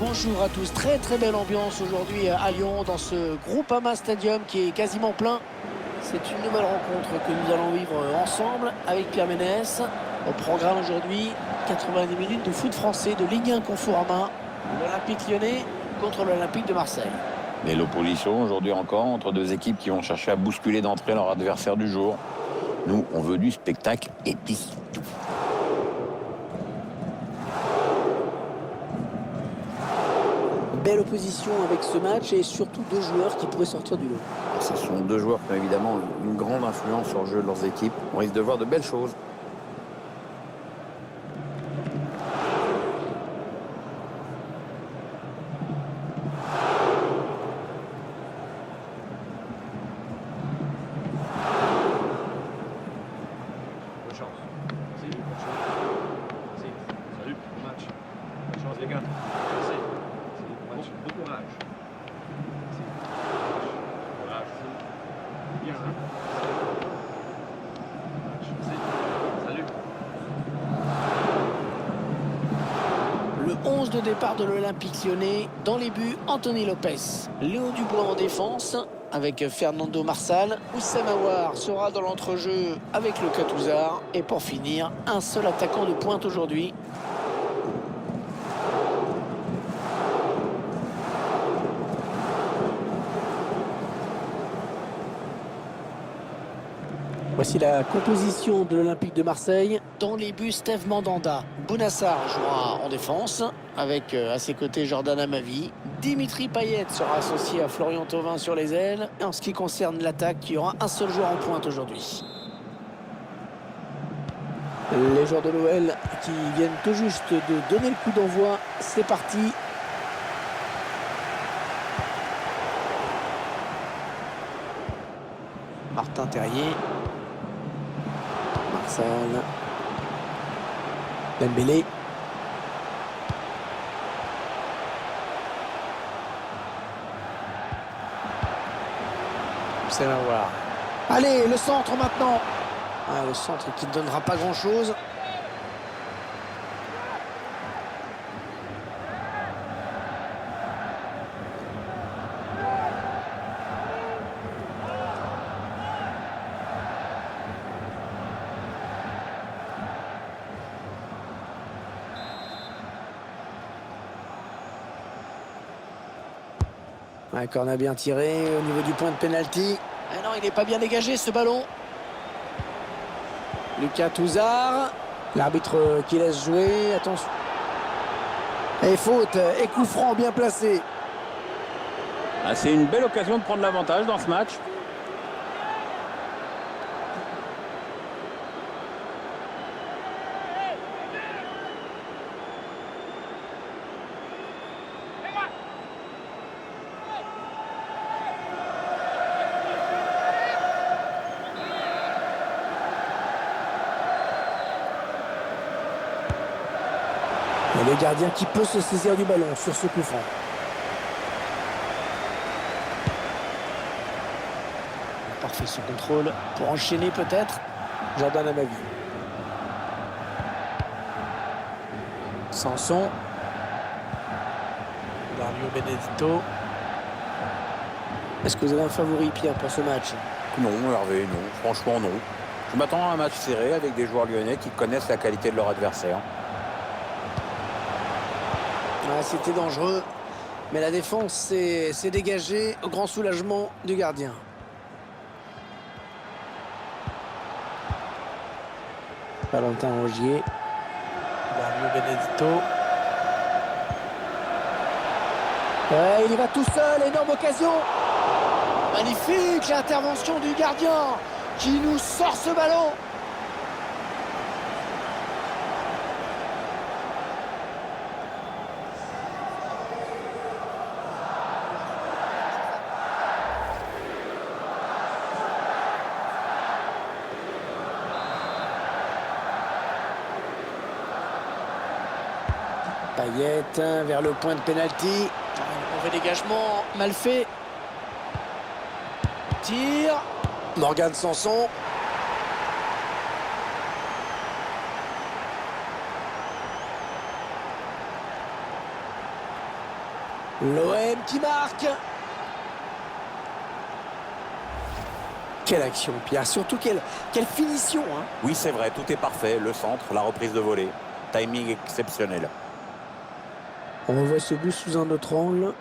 Bonjour à tous, très belle ambiance aujourd'hui à Lyon dans ce Groupama Stadium qui est quasiment plein. C'est une nouvelle rencontre que nous allons vivre ensemble avec Pierre Ménès. Au programme aujourd'hui, 90 minutes de foot français de Ligue 1 Conforama. L'Olympique Lyonnais contre l'Olympique de Marseille. Mais l'opposition aujourd'hui encore entre deux équipes qui vont chercher à bousculer d'entrée leur adversaire du jour. Nous, on veut du spectacle et puis tout. Belle opposition avec ce match et surtout deux joueurs qui pourraient sortir du lot. Ce sont deux joueurs qui ont évidemment une grande influence sur le jeu de leurs équipes. On risque de voir de belles choses. Bonne chance. Merci, bonne chance. Merci. Salut, bon match. Bonne chance les gars. Merci. Merci, bon match. Bon courage. Merci. Courage. Bien. Bon match. Merci. Salut. Le 11 de départ de l'Olympique Lyonnais. Dans les buts, Anthony Lopez. Léo Dubois en défense avec Fernando Marsal. Oussem Aouar sera dans l'entrejeu avec le Catouzard. Et pour finir, un seul attaquant de pointe aujourd'hui. Voici la composition de l'Olympique de Marseille. Dans les buts, Steve Mandanda. Bounassar jouera en défense avec à ses côtés Jordan Amavi. Dimitri Payet sera associé à Florian Thauvin sur les ailes. Et en ce qui concerne l'attaque, il y aura un seul joueur en pointe aujourd'hui. Les joueurs de l'OL qui viennent tout juste de donner le coup d'envoi. C'est parti. Martin Terrier. Marcel. Dembélé. C'est à voir. Allez, le centre maintenant. Ah, le centre qui ne donnera pas grand-chose. Un corner bien tiré au niveau du point de pénalty. Ah non, il n'est pas bien dégagé ce ballon. Lucas Touzard. L'arbitre qui laisse jouer. Attention. Et faute. Et coup franc bien placé. Ah, c'est une belle occasion de prendre l'avantage dans ce match. Et le gardien qui peut se saisir du ballon sur ce coup franc. Parfait ce contrôle pour enchaîner peut-être. Jordan Amavi. Sanson. Dario Benedetto. Est-ce que vous avez un favori, Pierre, pour ce match? Non, Hervé, non. Franchement, non. Je m'attends à un match serré avec des joueurs lyonnais qui connaissent la qualité de leur adversaire. Ah, c'était dangereux, mais la défense s'est dégagée au grand soulagement du gardien. Valentin Rogier. Dario Benedetto. Ouais, il y va tout seul, énorme occasion. Magnifique l'intervention du gardien qui nous sort ce ballon. Payet vers le point de pénalty. Un mauvais dégagement, mal fait. Tir. Morgan Sanson. L'OM qui marque. Quelle action, Pierre. Surtout quelle finition. Hein. Oui, c'est vrai, tout est parfait. Le centre, la reprise de volée. Timing exceptionnel. On revoit ce but sous un autre angle.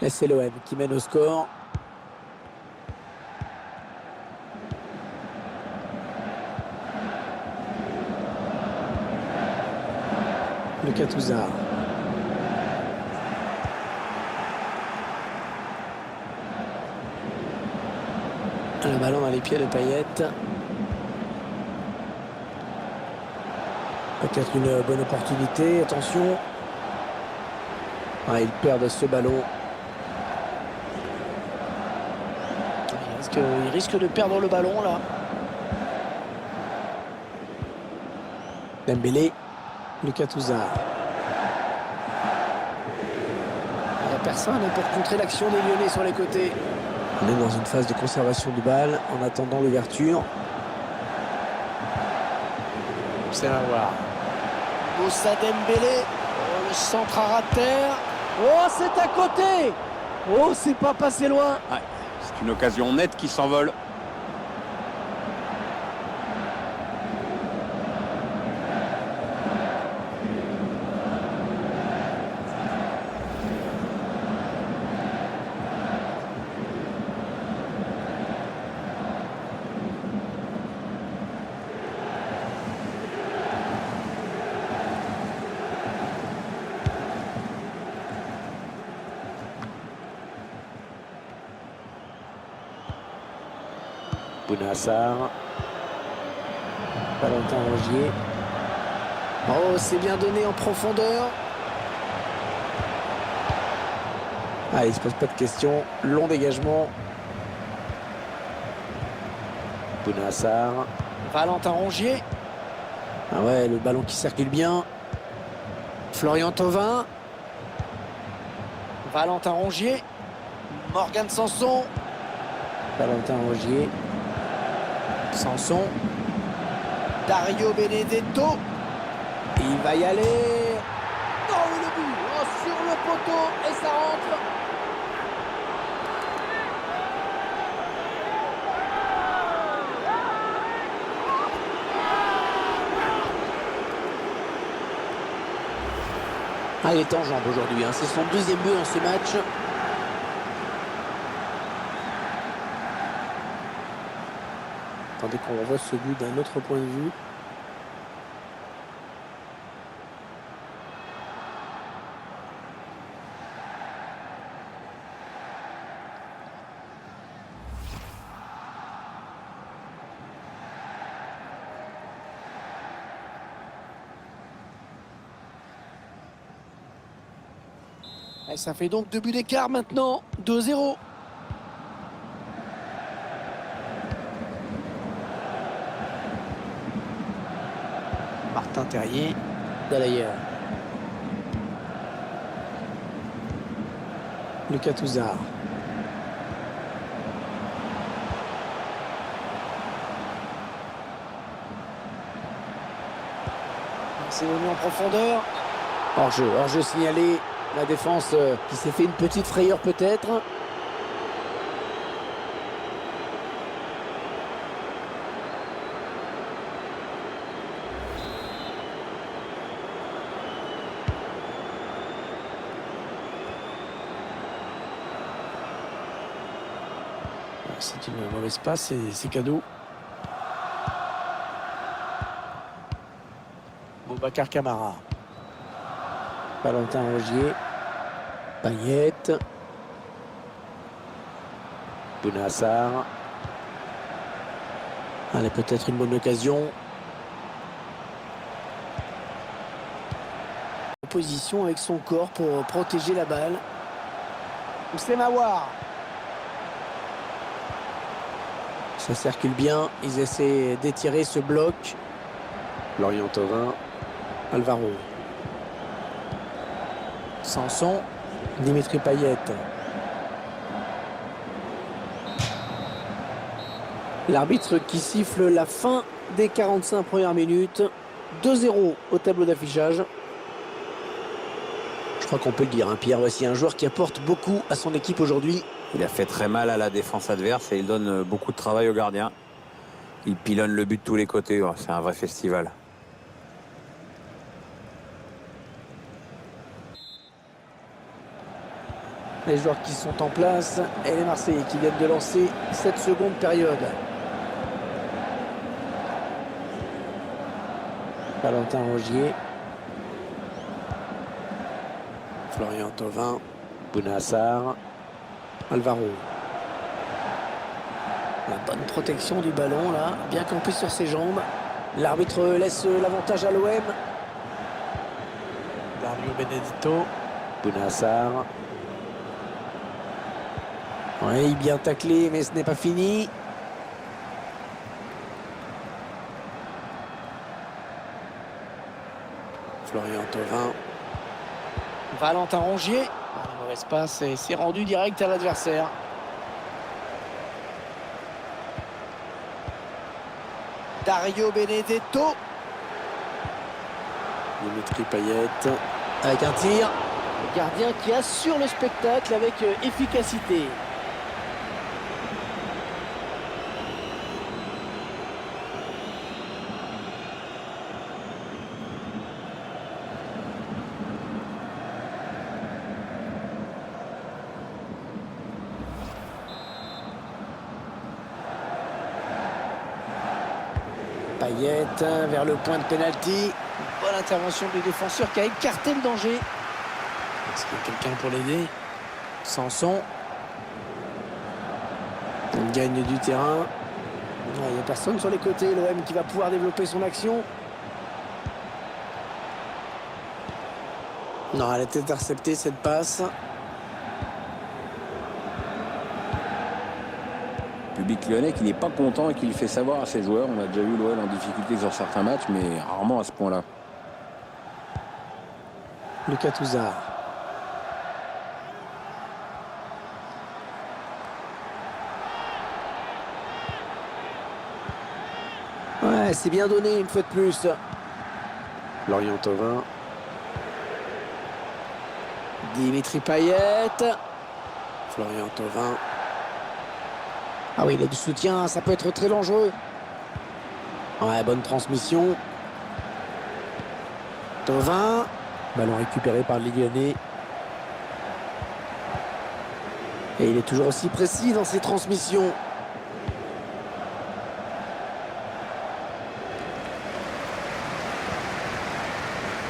Et c'est l'OM qui mène au score. Lucas Touzard. Le ballon dans les pieds de Payet. Peut-être une bonne opportunité. Attention. Ah, ils perdent ce ballon. Il risque de perdre le ballon là. Dembélé. Lucas Touzard. Il n'y a personne pour contrer l'action des Lyonnais sur les côtés. On est dans une phase de conservation de balle en attendant l'ouverture. C'est à voir. Moussa Dembélé. Oh, le centre à terre. Oh, c'est à côté. Oh, c'est pas passé loin. Ouais, c'est une occasion nette qui s'envole. Bounassar. Valentin Rongier. Oh, c'est bien donné en profondeur. Ah, il ne se pose pas de questions. Long dégagement. Bounassar. Valentin Rongier. Ah ouais, le ballon qui circule bien. Florian Thauvin. Valentin Rongier. Morgan Sanson. Valentin Rongier. Sanson. Dario Benedetto. Il va y aller. Oh, le but. Oh, sur le poteau et ça rentre. Ah, il est en jambes aujourd'hui. Hein. C'est son deuxième but dans ce match. Attendez qu'on revoie ce but d'un autre point de vue. Et ça fait donc 2 buts d'écart maintenant. 2-0. Martin Terrier, d'ailleurs. Lucas Touzard. C'est venu en profondeur. Hors-jeu signalé. La défense qui s'est fait une petite frayeur peut-être. C'est une mauvaise passe, c'est cadeau. Boubacar Camara. Valentin Rongier. Payet. Bounassar. Allez, peut-être une bonne occasion. Position avec son corps pour protéger la balle. C'est Mawar. Ça circule bien. Ils essaient d'étirer ce bloc. Florian Thauvin, Alvaro. Sanson, Dimitri Payet. L'arbitre qui siffle la fin des 45 premières minutes. 2-0 au tableau d'affichage. Je crois qu'on peut le dire, hein, Pierre, voici un joueur qui apporte beaucoup à son équipe aujourd'hui. Il a fait très mal à la défense adverse et il donne beaucoup de travail au gardien. Il pilonne le but de tous les côtés. Oh, c'est un vrai festival. Les joueurs qui sont en place et les Marseillais qui viennent de lancer cette seconde période. Valentin Rongier. Florian Thauvin. Bounassar. Alvaro. La bonne protection du ballon là, bien campé sur ses jambes. L'arbitre laisse l'avantage à l'OM. Dario Benedetto. Bounassar. Oui, bien taclé, mais ce n'est pas fini. Florian Thauvin. Valentin Rongier. Une mauvaise passe et c'est rendu direct à l'adversaire. Dario Benedetto. Dimitri Payet. Avec un tir. Le gardien qui assure le spectacle avec efficacité. Payet vers le point de pénalty. Bonne intervention du défenseur qui a écarté le danger. Est-ce qu'il y a quelqu'un pour l'aider? Sanson. Il gagne du terrain. Il n'y a personne sur les côtés. L'OM qui va pouvoir développer son action. Non, elle a été interceptée cette passe. Public lyonnais qui n'est pas content et qui le fait savoir à ses joueurs. On a déjà vu l'OL en difficulté sur certains matchs, mais rarement à ce point-là. Lucas Touzard. Ouais, c'est bien donné une fois de plus. Florian Thauvin. Dimitri Payet. Florian Thauvin. Ah oui, il a du soutien, ça peut être très dangereux. Ouais, bonne transmission. Thauvin. Ballon récupéré par les Lyonnais. Et il est toujours aussi précis dans ses transmissions.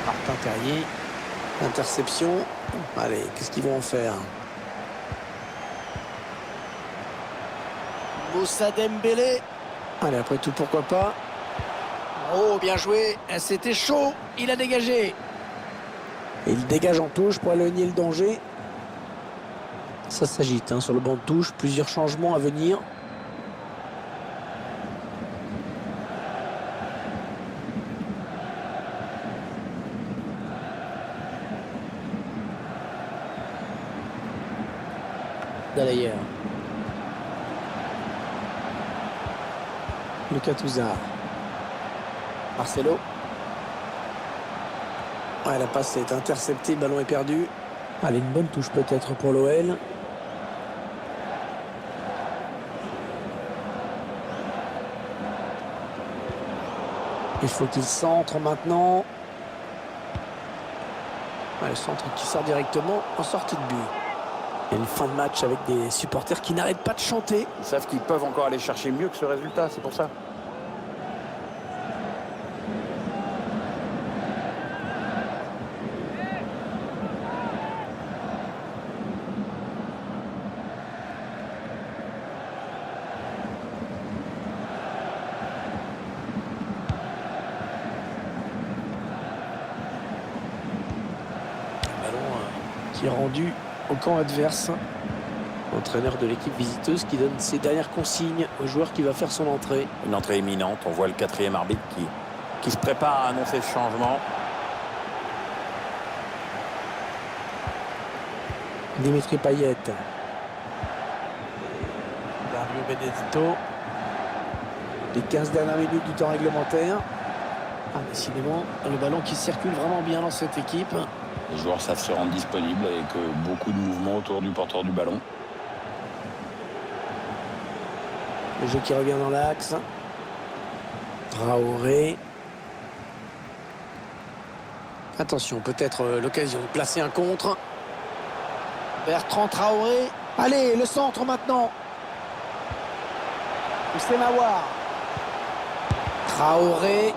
Martin Terrier. Interception. Allez, qu'est-ce qu'ils vont en faire? Moussa Dembélé. Allez, après tout, pourquoi pas. Oh, bien joué. C'était chaud. Il a dégagé. Et il dégage en touche pour éloigner le danger. Ça s'agite sur le banc de touche. Plusieurs changements à venir. D'ailleurs. Lucas Touzard. Marcelo. Ouais, la passe est interceptée, le ballon est perdu. Allez, une bonne touche peut-être pour l'OL. Il faut qu'il centre maintenant. Ouais, le centre qui sort directement en sortie de but. Il y a une fin de match avec des supporters qui n'arrêtent pas de chanter. Ils savent qu'ils peuvent encore aller chercher mieux que ce résultat, c'est pour ça. Qui est rendu au camp adverse. Entraîneur de l'équipe visiteuse qui donne ses dernières consignes au joueur qui va faire son entrée. Une entrée imminente. On voit le quatrième arbitre qui qui se prépare à annoncer le changement. Dimitri Payet. Dario Benedetto. Les 15 dernières minutes du temps réglementaire. Ah, décidément, le ballon qui circule vraiment bien dans cette équipe. Les joueurs savent se rendre disponibles avec beaucoup de mouvements autour du porteur du ballon. Le jeu qui revient dans l'axe. Traoré. Attention, peut-être l'occasion de placer un contre. Bertrand Traoré. Allez, le centre maintenant. Houssem Aouar. Traoré.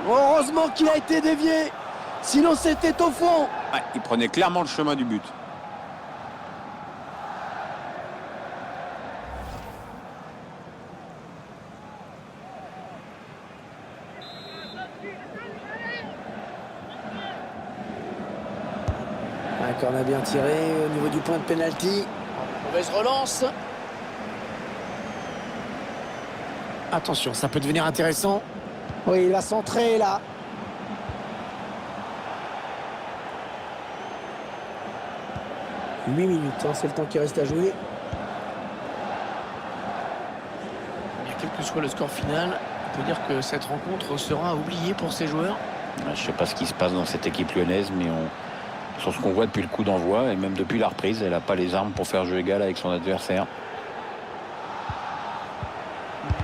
Heureusement qu'il a été dévié. Sinon, c'était au fond. Ouais, il prenait clairement le chemin du but. Un corner bien tiré au niveau du point de pénalty. Mauvaise relance. Attention, ça peut devenir intéressant. Oui, il va centrer là. « 8 minutes, hein, c'est le temps qui reste à jouer. » Bien, quel que soit le score final, on peut dire que cette rencontre sera oubliée pour ces joueurs. Je ne sais pas ce qui se passe dans cette équipe lyonnaise, mais sur ce qu'on voit depuis le coup d'envoi, et même depuis la reprise, elle n'a pas les armes pour faire jeu égal avec son adversaire.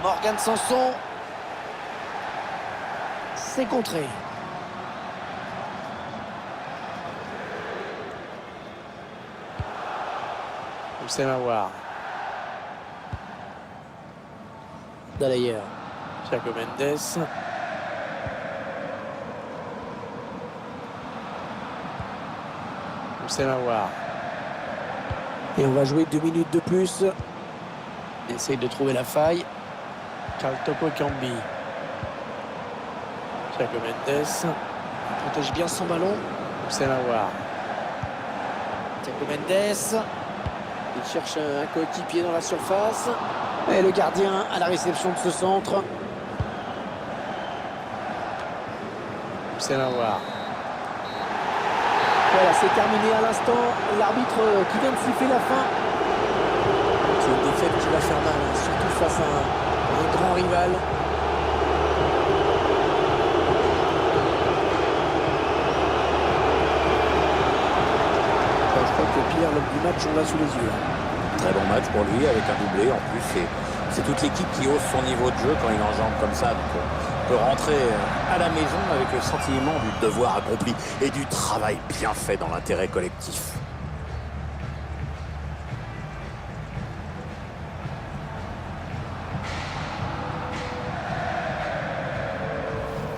Morgan Sanson. C'est contré. Houssem Aouar. D'ailleurs. Thiago Mendes. Houssem Aouar. Et on va jouer 2 minutes de plus. Il essaye de trouver la faille. Karl Toko Ekambi. Thiago Mendes. Il protège bien son ballon. Houssem Aouar. Thiago Mendes. Il cherche un coéquipier dans la surface. Et le gardien à la réception de ce centre. Houssem Aouar. Voilà, c'est terminé à l'instant. L'arbitre qui vient de siffler la fin. C'est une défaite qui va faire mal, hein, surtout face à un grand rival. Je crois que Pierre, l'homme du match, on l'a sous les yeux. Très bon match pour lui, avec un doublé. En plus, c'est toute l'équipe qui hausse son niveau de jeu quand il enjambe comme ça. Donc, on peut rentrer à la maison avec le sentiment du devoir accompli et du travail bien fait dans l'intérêt collectif.